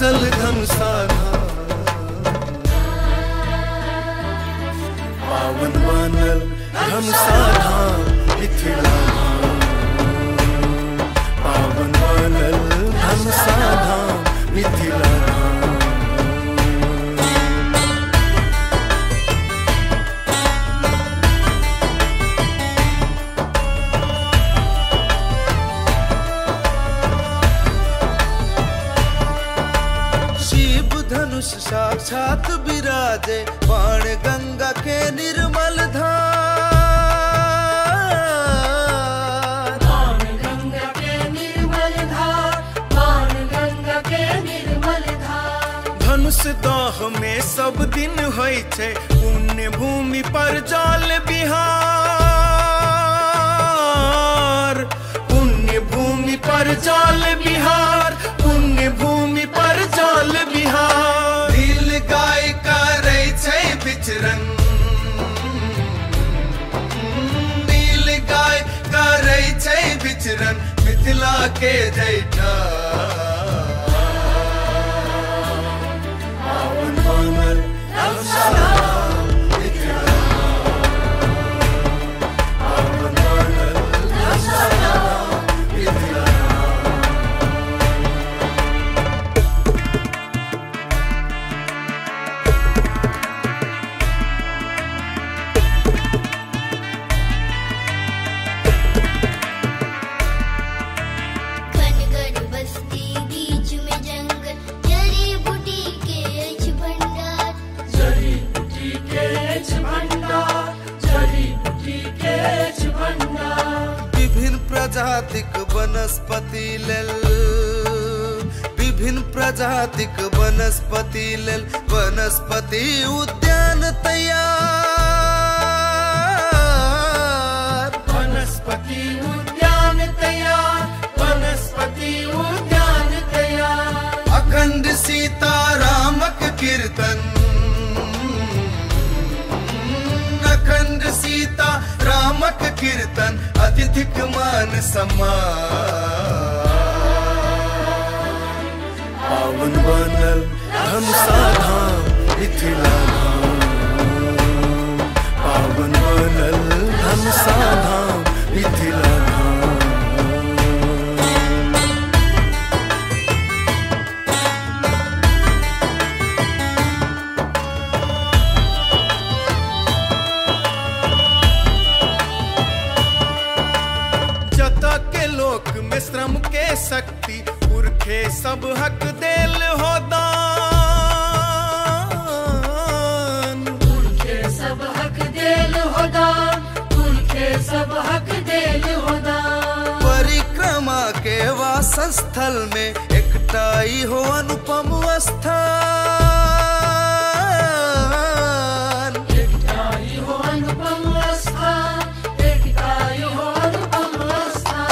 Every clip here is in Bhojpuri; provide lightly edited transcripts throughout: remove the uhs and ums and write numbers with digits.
बसल धनुषा धाम, पावन बनल धनुषा धाम मिथिला धाम, पावन बनल धनुषा धाम मिथिला धाम। धनुष साक्षात विराजे, बाण गंगा के निर्मल धार, बाण गंगा के निर्मल धार, बाण गंगा के निर्मल धार। धनुष दाह में सब दिन होय छै, पुण्य भूमि पर जल बिहार, पुण्य भूमि पर जल बिहार, पुण्य भूमि पर जल बिहार। नील गाय करै छै विचरण, नील गाय करै छै विचरण, मिथिला के जयटा पावन बनल धनुषा धाम मिथिला, पावन बनल धनुषा धाम मिथिला। प्रजातिक वनस्पति लेल, विभिन्न प्रजातिक वनस्पति लेल वनस्पति उद्यान तैयार, वनस्पति उद्यान तैयार, वनस्पति उद्यान तैयार। अखंड सीतारामक कीर्तन, अखंड सीता रामक कीर्तन, अतिथिक मान सम्मान। पावन बनल धनुषा धाम मिथिला धाम, पावन बनल धनुषा धाम मिथिला धाम। श्रम के शक्ति पुरखे सब हक देल हो दान, पुरखे सब हक देल हो दान, पुरखे सब हक देल हो दान। परिक्रमा के वासस्थल में एकटाई हो अनुपम स्थान, एकटाई हो अनुपम स्थान, एकटाई हो अनुपम स्थान।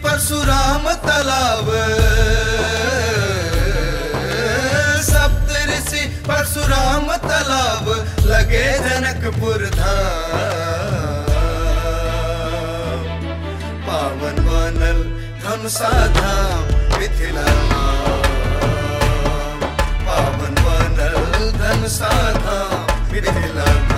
परशुराम तालाब, सप्तऋषि परशुराम तालाब, लगे जनकपुर धाम। पावन बनल धनुषा धाम मिथिला धाम, पावन बनल धनुषा धाम मिथिला धाम।